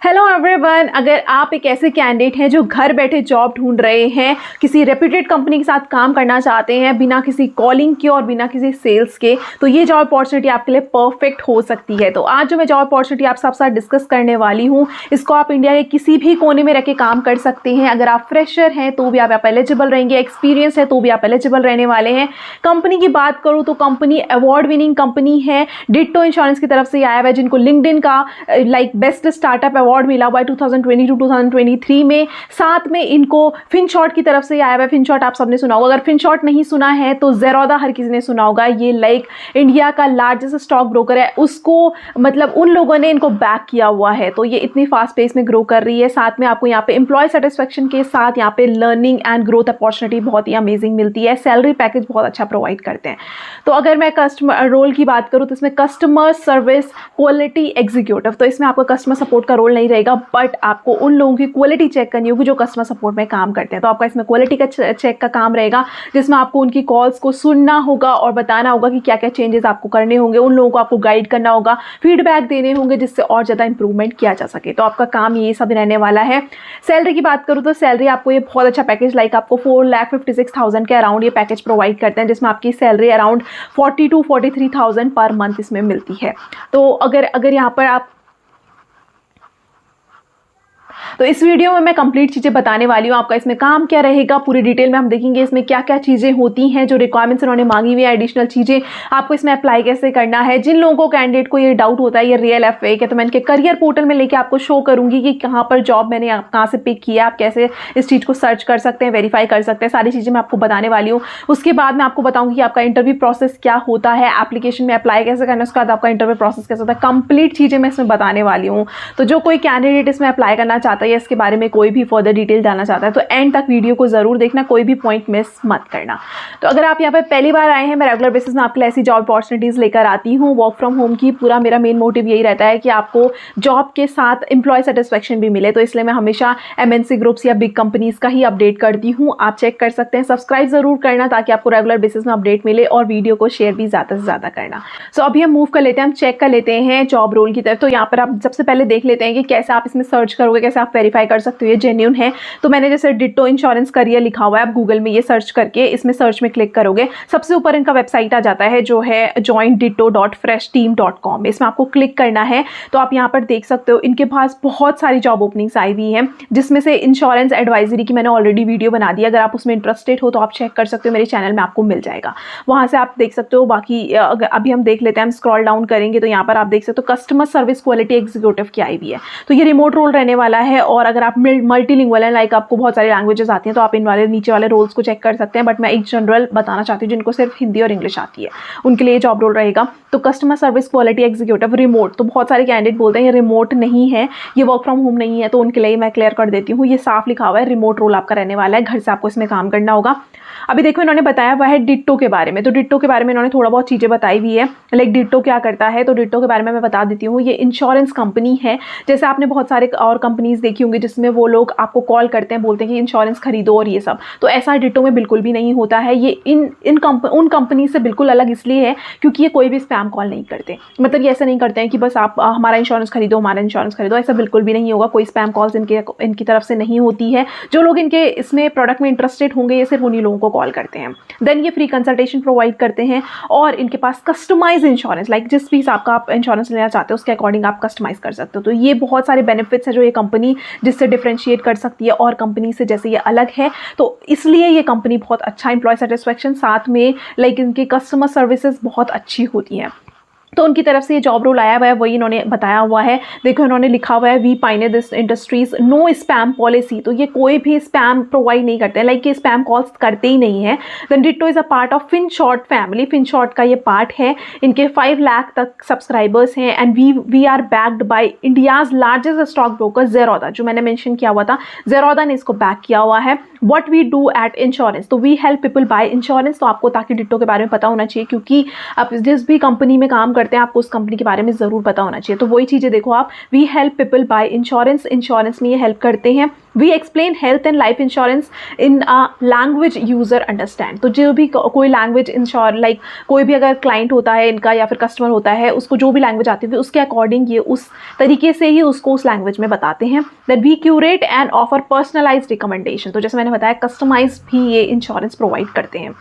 Hello everyone, अगर आप एक ऐसे कैंडिडेट हैं जो घर बैठे जॉब ढूंढ रहे हैं, किसी रेप्यूटेड कंपनी के साथ काम करना चाहते हैं बिना किसी कॉलिंग के और बिना किसी सेल्स के, तो ये जॉब अपॉर्चुनिटी आपके लिए परफेक्ट हो सकती है। तो आज जो मैं जॉब अपॉर्चुनिटी आप सबके साथ डिस्कस करने वाली हूँ, इसको आप इंडिया के किसी भी कोने में रह के काम कर सकते हैं। अगर आप फ्रेशर हैं तो भी आप एलिजिबल रहेंगे, एक्सपीरियंस है तो भी आप एलिजिबल रहने वाले हैं। कंपनी की बात करूँ तो कंपनी अवार्ड विनिंग कंपनी है, डिट्टो इंश्योरेंस की तरफ से आया हुआ है, जिनको लिंक्डइन का बेस्ट स्टार्टअप अवार्ड मिला हुआ है 2022-2023 में। साथ में इनको फिनशॉट की तरफ से आया हुआ है। फिनशॉट आप सबने सुना होगा, अगर फिनशॉट नहीं सुना है तो ज़ेरोधा हर किसी ने सुना होगा। ये इंडिया का लार्जेस्ट स्टॉक ब्रोकर है, उसको मतलब उन लोगों ने इनको बैक किया हुआ है। तो ये इतनी फास्ट पेस में ग्रो कर रही है। साथ में आपको यहाँ पे एम्प्लॉय सेटिस्फेक्शन के साथ यहाँ पे लर्निंग एंड ग्रोथ अपॉर्चुनिटी बहुत ही अमेजिंग मिलती है। सैलरी पैकेज बहुत अच्छा प्रोवाइड करते हैं। तो अगर मैं कस्टमर रोल की बात करूँ तो इसमें कस्टमर सर्विस क्वालिटी एग्जीक्यूटिव, तो इसमें आपका कस्टमर सपोर्ट का रोल नहीं रहेगा, बट आपको उन लोगों की क्वालिटी चेक करनी होगी जो कस्टमर सपोर्ट में काम करते हैं। तो आपका इसमें क्वालिटी का चेक का काम रहेगा, जिसमें आपको उनकी कॉल्स को सुनना होगा और बताना होगा कि क्या क्या चेंजेस आपको करने होंगे। उन लोगों को आपको गाइड करना होगा, फीडबैक देने होंगे जिससे और ज़्यादा इंप्रूवमेंट किया जा सके। तो आपका काम ये सब रहने वाला है। सैलरी की बात करूँ तो सैलरी आपको ये बहुत अच्छा पैकेज आपको 4,56,000 के अराउंड ये पैकेज प्रोवाइड करते हैं, जिसमें आपकी सैलरी अराउंड 42-43,000 पर मंथ इसमें मिलती है। तो अगर यहाँ पर आप तो इस वीडियो में मैं कंप्लीट चीज़ें बताने वाली हूँ। आपका इसमें काम क्या रहेगा पूरी डिटेल में हम देखेंगे, इसमें क्या क्या चीज़ें होती हैं, जो रिक्वायरमेंट्स उन्होंने मांगी हुई है, एडिशनल चीज़ें आपको इसमें अप्लाई कैसे करना है। जिन लोगों को कैंडिडेट को ये डाउट होता है ये रियल है फेक है, तो मैं इनके करियर पोर्टल में लेके आपको शो करूँगी कि कहाँ पर जॉब मैंने कहाँ से पिक किया, आप कैसे इस चीज़ को सर्च कर सकते हैं, वेरीफाई कर सकते हैं, सारी चीज़ें मैं आपको बताने वाली हूँ। उसके बाद मैं आपको बताऊँगी कि आपका इंटरव्यू प्रोसेस क्या होता है, एप्लीकेशन में अप्लाई कैसे करना है, उसके बाद आपका इंटरव्यू प्रोसेस कैसे होता है, कंप्लीट चीज़ें मैं इसमें बताने वाली हूँ। तो जो कोई कैंडिडेट इसमें अप्लाई करना चाहता है, इसके बारे में कोई भी फर्दर डिटेल जानना चाहता है तो एंड तक वीडियो को जरूर देखना, कोई भी पॉइंट मिस मत करना। तो अगर आप यहाँ पे पहली बार आए हैं, मैं रेगुलर बेसिस में आपके लिए ऐसी जॉब अपॉर्चुनिटीज लेकर आती हूँ वर्क फ्रॉम होम की। पूरा मेरा मेन मोटिव यही रहता है कि आपको जॉब के साथ एम्प्लॉय सेटिस्फेक्शन भी मिले। तो इसलिए मैं हमेशा एमएनसी ग्रुप्स या बिग कंपनीज का ही अपडेट करती हूँ। आप चेक कर सकते हैं, सब्सक्राइब जरूर करना ताकि आपको रेगुलर बेसिस में अपडेट मिले, और वीडियो को शेयर भी ज़्यादा से ज़्यादा करना। सो अभी हम मूव कर लेते हैं, हम चेक कर लेते हैं जॉब रोल की तरफ। तो यहाँ पर आप सबसे पहले देख लेते हैं कि कैसे आप इसमें सर्च करोगे, कैसे आप वेरीफाई कर सकते हो ये जेन्युइन है। तो मैंने जैसे डिट्टो इंश्योरेंस करियर लिखा हुआ है, आप गूगल में ये सर्च करके इसमें सर्च में क्लिक करोगे, सबसे ऊपर इनका वेबसाइट आ जाता है जो है joinditto.freshteam.com। इसमें आपको क्लिक करना है। तो आप यहाँ पर देख सकते हो इनके पास बहुत सारी जॉब ओपनिंग्स आई हुई हैं, जिसमें से इंश्योरेंस एडवाइजरी की मैंने ऑलरेडी वीडियो बना दी। अगर आप उसमें इंटरेस्टेड हो तो आप चेक कर सकते हो, मेरे चैनल में आपको मिल जाएगा, वहाँ से आप देख सकते हो। बाकी अभी हम देख लेते हैं, हम स्क्रॉल डाउन करेंगे तो यहाँ पर आप देख सकते हो कस्टमर सर्विस क्वालिटी एग्जीक्यूटिव की आई हुई है। तो ये रिमोट रोल रहने वाला है, और अगर आप मल्टीलिंगुअल हैं, लाइक आपको बहुत सारी लैंग्वेजेस आती हैं, तो आप इन वाले नीचे वाले रोल्स को चेक कर सकते हैं। बट मैं एक जनरल बताना चाहती हूँ, जिनको सिर्फ हिंदी और इंग्लिश आती है उनके लिए जॉब रोल रहेगा। तो customer service quality executive remote, तो बहुत सारे कैंडिडेट बोलते हैं ये रिमोट नहीं है, ये वर्क फ्रॉम होम नहीं है, तो उनके लिए मैं क्लियर कर देती हूँ, ये साफ लिखा हुआ है रिमोट रोल आपका रहने वाला है, घर से आपको इसमें काम करना होगा। अभी देखो इन्होंने बताया हुआ है डिट्टो के बारे में। तो डिट्टो के बारे में इन्होंने थोड़ा बहुत चीज़ें बताई हुई है, लाइक डिट्टो क्या करता है। तो डिट्टो के बारे में मैं बता देती हूँ, ये इंश्योरेंस कंपनी है। जैसे आपने बहुत सारे और कंपनीज देखी होंगी जिसमें वो लोग आपको कॉल करते हैं, बोलते हैं कि इंश्योरेंस खरीदो और ये सब, तो ऐसा डिट्टो में बिल्कुल भी नहीं होता है। ये उन कंपनी से बिल्कुल अलग इसलिए है क्योंकि ये कोई भी स्पैम कॉल नहीं करते। मतलब ये ऐसा नहीं करते हैं कि बस आप हमारा इंश्योरेंस खरीदो, हमारा इंश्योरेंस खरीदो, ऐसा बिल्कुल भी नहीं होगा। कोई स्पैम कॉल्स इनकी तरफ से नहीं होती है। जो लोग इनके इसमें प्रोडक्ट में इंटरेस्टेड होंगे, ये सिर्फ उन्हीं लोगों को कॉल करते हैं। देन ये फ्री कंसल्टेशन प्रोवाइड करते हैं, और इनके पास कस्टमाइज इंश्योरेंस, लाइक जिस भी आपका आप इंश्योरेंस लेना चाहते हो उसके अकॉर्डिंग आप कस्टमाइज कर सकते हो। तो ये बहुत सारे बेनिफिट्स है जो ये कंपनी जिससे डिफरेंशिएट कर सकती है और कंपनी से, जैसे ये अलग है। तो इसलिए ये कंपनी बहुत अच्छा एम्प्लॉय सेटिस्फेक्शन, साथ में लाइक इनकी कस्टमर सर्विसेज बहुत अच्छी होती हैं। तो उनकी तरफ से ये जॉब रोल आया हुआ है, वही इन्होंने बताया हुआ है। देखो इन्होंने लिखा हुआ है we Pioneer Industries no spam policy, तो ये कोई भी स्पैम प्रोवाइड नहीं करते हैं, लाइक ये स्पैम कॉल्स करते ही नहीं है। Then Ditto is a part of Finshots family, Finshots का ये पार्ट है। इनके 5 लाख तक सब्सक्राइबर्स हैं, and we are backed by India's largest stock broker Zerodha, जो मैंने मेंशन किया हुआ था, ज़ेरोधा ने इसको बैक किया हुआ है। What we do at insurance, तो we help people buy insurance. तो आपको ताकि डिट्टो के बारे में पता होना चाहिए, क्योंकि आप जिस भी कंपनी में काम करते हैं आपको उस कंपनी के बारे में ज़रूर पता होना चाहिए। तो वही चीज़ें देखो आप, we help people buy insurance, insurance में ये हेल्प करते हैं। We explain health and life insurance in a language user understand. तो जो भी कोई लैंग्वेज लाइक कोई भी अगर क्लाइंट होता है इनका या फिर कस्टमर होता है, उसको जो भी लैंग्वेज आती है उसके अकॉर्डिंग ये उस तरीके से ही उसको उस लैंग्वेज में बताते हैं। That we curate and offer personalised recommendation. तो जैसे मैंने बताया कस्टमाइज भी ये इंश्योरेंस प्रोवाइड करते हैं।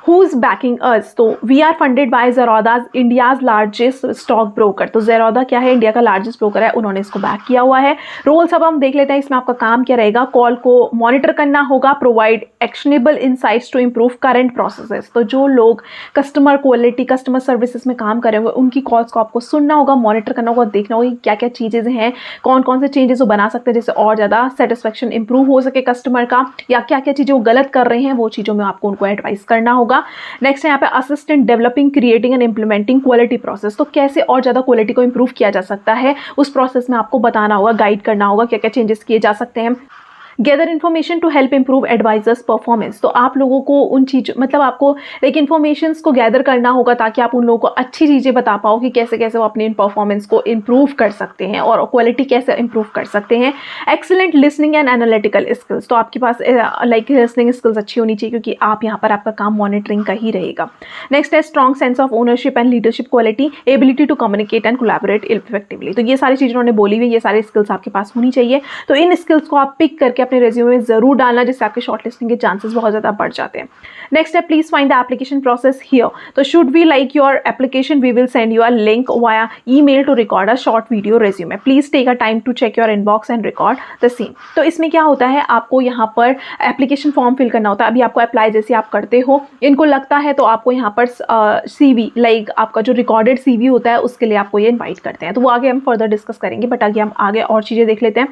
Who is backing us? तो we are funded by Zerodha, India's largest stock broker. तो Zerodha क्या है, इंडिया का लार्जेस्ट ब्रोकर है, उन्होंने इसको बैक किया हुआ है। रोल्स अब हम देख लेते हैं, इसमें आपका काम क्या रहेगा। कॉल को मॉनिटर करना होगा, provide actionable insights to improve current processes. तो जो लोग कस्टमर क्वालिटी कस्टमर सर्विसेज में काम कर रहे होंगे उनकी कॉल्स को आपको सुनना होगा, मॉनिटर करना होगा, देखना होगा क्या क्या चीज़ें हैं, कौन कौन से चेंजेस वो बना सकते हैं जिससे और ज़्यादा सेटिस्फेक्शन इंप्रूव हो सके कस्टमर का, या क्या क्या चीज़ें वो गलत कर रहे हैं वो चीज़ों में आपको उनको एडवाइस करना होगा। नेक्स्ट यहाँ पे assistant developing creating and implementing quality process. तो कैसे और ज़्यादा क्वालिटी को इंप्रूव किया जा सकता है उस प्रोसेस में आपको बताना होगा, गाइड करना होगा क्या क्या चेंजेस किए जा सकते हैं। Gather information to help improve advisors performance. तो आप लोगों को उन चीज़ आपको इन्फॉर्मेशन को गैदर करना होगा ताकि आप उन लोगों को अच्छी चीज़ें बता पाओ कि कैसे कैसे वो अपनी परफॉर्मेंस को इम्प्रूव कर सकते हैं और क्वालिटी कैसे इंप्रूव कर सकते हैं। Excellent listening and analytical skills. तो आपके पास लिसनिंग स्किल्स अच्छी होनी चाहिए क्योंकि आप यहाँ पर आपका काम मॉनिटरिंग का ही रहेगा। नेक्स्ट है strong sense of ownership and leadership quality, ability to communicate and collaborate effectively. तो ये सारी चीज़ें उन्होंने बोली हुई, ये सारी स्किल्स आपके पास होनी चाहिए। तो इन स्किल्स को आप पिक करके अपने रेज्यूमे में जरूर डालना जिससे आपके शॉर्टलिस्टिंग के चांसेस बहुत ज़्यादा बढ़ जाते हैं। नेक्स्ट है please find the application process here. तो should we like your application we will send you a link via email to record a short video resume. Please take a time to check your inbox and record the same. तो इसमें क्या होता है, आपको यहाँ पर application form fill करना होता है। अभी आपको अप्लाई जैसे आप करते हो, इनको लगता है तो आपको यहाँ पर CV लाइक आपका जो रिकॉर्डेड CV होता है उसके लिए आपको ये इन्वाइट करते हैं। तो वो आगे हम फर्दर डिस्कस करेंगे, बट आगे हम आगे और चीज़ें देख लेते हैं।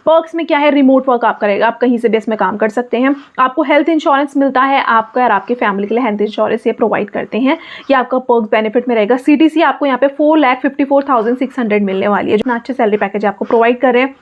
पर्क्स में क्या है, रिमोट वर्क आप करेगा, आप कहीं से भी इसमें काम कर सकते हैं। आपको हेल्थ इंश्योरेंस मिलता है, आपका और आपके फैमिली के लिए हेल्थ इंश्योरेंस ये प्रोवाइड करते हैं। ये आपका पर्क्स बेनिफिट में रहेगा। CTC आपको यहाँ पे 4,54,600 मिलने वाली है, जो अच्छे सैलरी पैकेज आपको प्रोवाइड कर रहे हैं।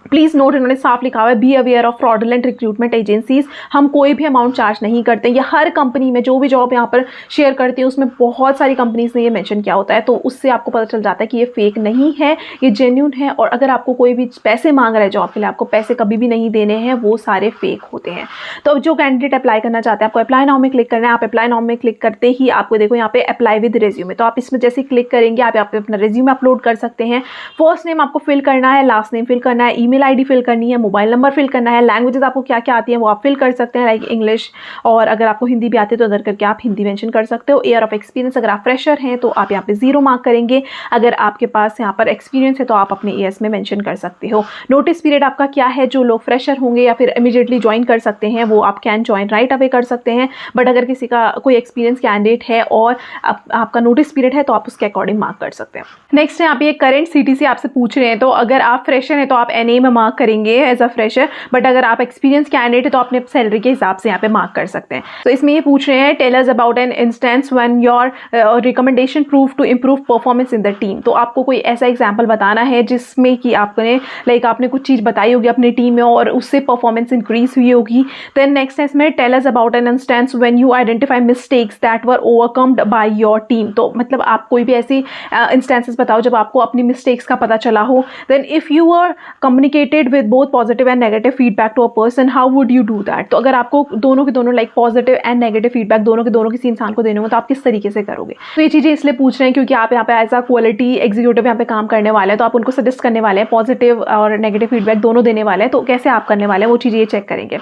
प्लीज़ नोट, इन्होंने साफ लिखा हुआ है be aware of fraudulent recruitment agencies. हम कोई भी अमाउंट चार्ज नहीं करते। ये हर कंपनी में जो भी जॉब यहाँ पर शेयर करती है उसमें बहुत सारी कंपनीज ने ये मेंशन किया होता है, तो उससे आपको पता चल जाता है कि ये फेक नहीं है, ये जेन्यून है। और अगर आपको कोई भी पैसे मांग रहा है जॉब के लिए, आपको पैसे कभी भी नहीं देने हैं, वो सारे फेक होते हैं। तो जो कैंडिडेट अप्लाई करना चाहते हैं आपको अप्लाई नाउ में क्लिक करना है। आप अप्लाई नाउ में क्लिक करते ही आपको देखो यहाँ पे अप्लाई विद रेज्यूमे। तो आप इसमें जैसे क्लिक करेंगे आप यहाँ पे अपना रेज्यूमे अपलोड कर सकते हैं। फर्स्ट नेम आपको फिल करना है, लास्ट नेम फिल करना है, ईमेल ID फिल करनी है, मोबाइल नंबर फिल करना है। लैंग्वेजेस आपको क्या क्या आती हैं वो आप फिल कर सकते हैं, लाइक इंग्लिश, और अगर आपको हिंदी भी आती है तो अंदर करके आप हिंदी मेंशन कर सकते हो। ईयर ऑफ एक्सपीरियंस, अगर आप फ्रेशर हैं तो आप यहाँ पे 0 मार्क करेंगे। अगर आपके पास यहाँ पर एक्सपीरियंस है तो आप अपने ईयर्स में मेंशन कर सकते हो। नोटिस पीरियड आपका क्या है, जो लोग फ्रेशर होंगे या फिर इमीडिएटली ज्वाइन कर सकते हैं वो आप कैन ज्वाइन राइट अवे कर सकते हैं। बट अगर किसी का कोई एक्सपीरियंस कैंडिडेट है और आपका नोटिस पीरियड है तो आप उसके अकॉर्डिंग मार्क कर सकते हैं। नेक्स्ट है यहाँ पे करंट CTC आपसे पूछ रहे हैं, तो अगर आप फ्रेशर हैं तो आप NA में मार्क करेंगे एज अ फ्रेशर, बट अगर आप एक्सपीरियंस कैंडिडेट है तो अपने सैलरी के हिसाब से यहाँ पे मार्क कर सकते हैं। तो इसमें ये पूछ रहे हैं tell us about an instance when your recommendation prove to improve performance in the team. तो आपको कोई ऐसा एग्जांपल बताना है जिसमें कि आपने आपने कुछ चीज़ बताई होगी अपनी टीम में और उससे परफॉर्मेंस इंक्रीज हुई होगी। देन नेक्स्ट है इसमें tell us about an instance when you identify mistakes that were overcomed by your team. तो मतलब आप कोई भी ऐसी इंस्टेंसेस बताओ जब आपको अपनी मिस्टेक्स का पता चला हो। Then if you are communicated with both positive and negative feedback to a person, how would you do that. तो अगर आपको दोनों के दोनों पॉजिटिव एंड नेगेटिव फीडबैक दोनों के दोनों किसी इंसान को देने हो तो आप किस तरीके से करोगे। तो ये चीज़ें इसलिए पूछ रहे हैं क्योंकि आप यहाँ पे एज अ क्वालिटी एग्जीक्यूटिव यहाँ पे काम करने वाले हैं, तो आप उनको सजेस्ट करने वाले हैं, पॉजिटिव और नेगेटिव फीडबैक दोनों देने वाले हैं। तो कैसे आप करने वाले हैं वो चीज़ ये चेक करेंगे।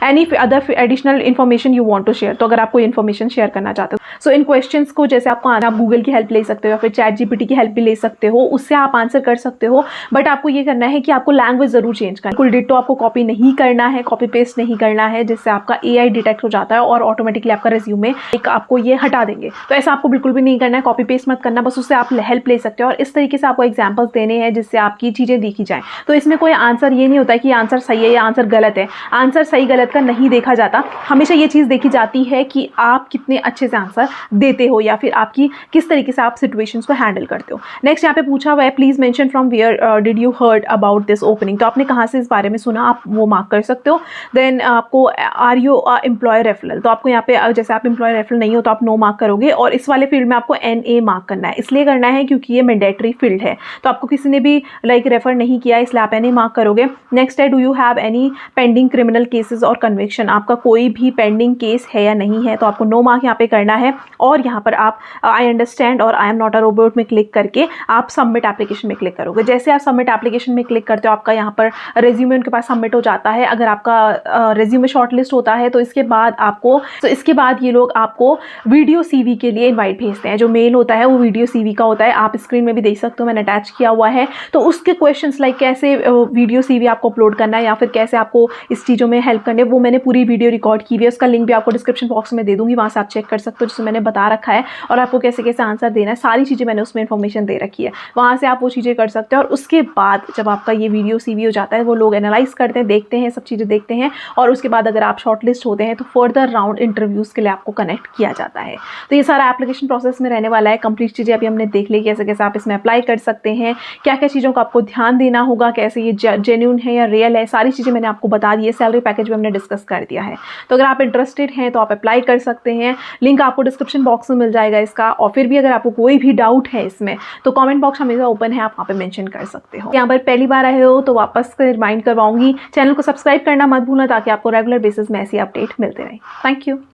Any other additional information you want to share, तो अगर आप कोई इन्फॉर्मेशन शेयर करना चाहते हो सो इन क्वेश्चंस को जैसे आपको आप गूगल की हेल्प ले सकते हो या फिर ChatGPT की हेल्प भी ले सकते हो, उससे आप आंसर कर सकते हो। बट आपको ये करना है कि आपको लैंग्वेज जरूर चेंज करना है। बिल्कुल डिट्टो आपको कॉपी नहीं करना है, कॉपी पेस्ट नहीं करना है, जिससे आपका AI डिटेक्ट हो जाता है और ऑटोमेटिकली आपका रेज्यूमे आपको ये हटा देंगे। तो ऐसा आपको बिल्कुल भी नहीं करना है, कॉपी पेस्ट मत करना, बस उससे आप हेल्प ले सकते हो और इस तरीके से आपको एग्जाम्पल्स देने हैं जिससे आपकी चीज़ें देखी जाएँ। तो इसमें कोई आंसर ये नहीं होता है कि आंसर सही है या आंसर गलत है। आंसर सही गलत का नहीं देखा जाता, हमेशा ये चीज़ देखी जाती है कि आप कितने अच्छे से आंसर पर देते हो या फिर आपकी किस तरीके से आप सिचुएशंस को हैंडल करते हो। नेक्स्ट यहाँ पे पूछा हुआ है please mention from where did you heard about this opening, तो आपने कहाँ से इस बारे में सुना, आप वो मार्क कर सकते हो। देन आपको आर यू एम्प्लॉयर रेफरल, तो आपको यहाँ पे जैसे आप एम्प्लॉयर रेफरल नहीं हो तो आप नो मार्क करोगे, और इस वाले फील्ड में आपको NA मार्क करना है। इसलिए करना है क्योंकि ये मैंडेटरी फील्ड है, तो आपको किसी ने भी लाइक रेफर नहीं किया इसलिए आप NA मार्क करोगे। नेक्स्ट है do you have any pending criminal cases और कन्विक्शन, आपका कोई भी पेंडिंग केस है या नहीं है, तो आपको नो मार्क यहाँ पे करना है। और यहाँ पर आप आई अंडरस्टैंड और I am not a robot में क्लिक करके आप सबमिट एप्लीकेशन में क्लिक करोगे। जैसे आप सबमिट एप्लीकेशन में क्लिक करते हो आपका यहाँ पर रेज्यूमे उनके पास सबमिट हो जाता है। अगर आपका रेज्यूमे शॉर्टलिस्ट होता है तो इसके बाद ये लोग आपको वीडियो CV के लिए इनवाइट भेजते हैं। जो मेल होता है वो वीडियो CV का होता है, आप स्क्रीन में भी देख सकते हो, मैंने अटैच किया हुआ है। तो उसके क्वेश्चंस लाइक कैसे वीडियो CV आपको अपलोड करना है या फिर कैसे आपको इस चीज़ों में हेल्प करनी है, वो मैंने पूरी वीडियो रिकॉर्ड की हुई है। उसका लिंक भी आपको डिस्क्रिप्शन बॉक्स में दे दूंगी, वहाँ से आप चेक कर सकते हो, जिसमें मैंने बता रखा है और आपको कैसे कैसे आंसर देना है, सारी चीज़ें मैंने उसमें इन्फॉर्मेशन दे रखी है। वहाँ से आप वो चीज़ें कर सकते हो। और उसके बाद जब आपका ये वीडियो CV हो जाता है, वो लोग एनालाइज करते हैं, देखते हैं, सब चीज़ें देखते हैं, और उसके बाद अगर आप शॉर्टलिस्ट होते हैं तो फर्दर राउंड इंटरव्यूज़ के लिए आपको कनेक्ट किया जाता है। तो ये सारा एप्लीकेशन प्रोसेस में रहने वाला है। कंप्लीट चीज़ें अभी हमने देख ली, कैसे कैसे आप इसमें अप्लाई कर सकते हैं, क्या क्या चीज़ों का आपको ध्यान देना होगा, कैसे ये जेन्युइन है या रियल है, सारी चीज़ें मैंने आपको बता दी है। सैलरी पैकेज भी हमने डिस्कस कर दिया है। तो अगर आप इंटरेस्टेड हैं तो आप अप्लाई कर सकते हैं, लिंक आपको डिस्क्रिप्शन बॉक्स में मिल जाएगा इसका। और फिर भी अगर आपको कोई भी डाउट है इसमें तो कमेंट बॉक्स हमेशा ओपन है, आप वहाँ पे मेंशन कर सकते हो। यहाँ पर पहली बार आए हो तो वापस रिमाइंड करवाऊंगी, चैनल को सब्सक्राइब करना मत भूलना ताकि आपको रेगुलर बेसिस में ऐसी अपडेट मिलते रहे। Thank you.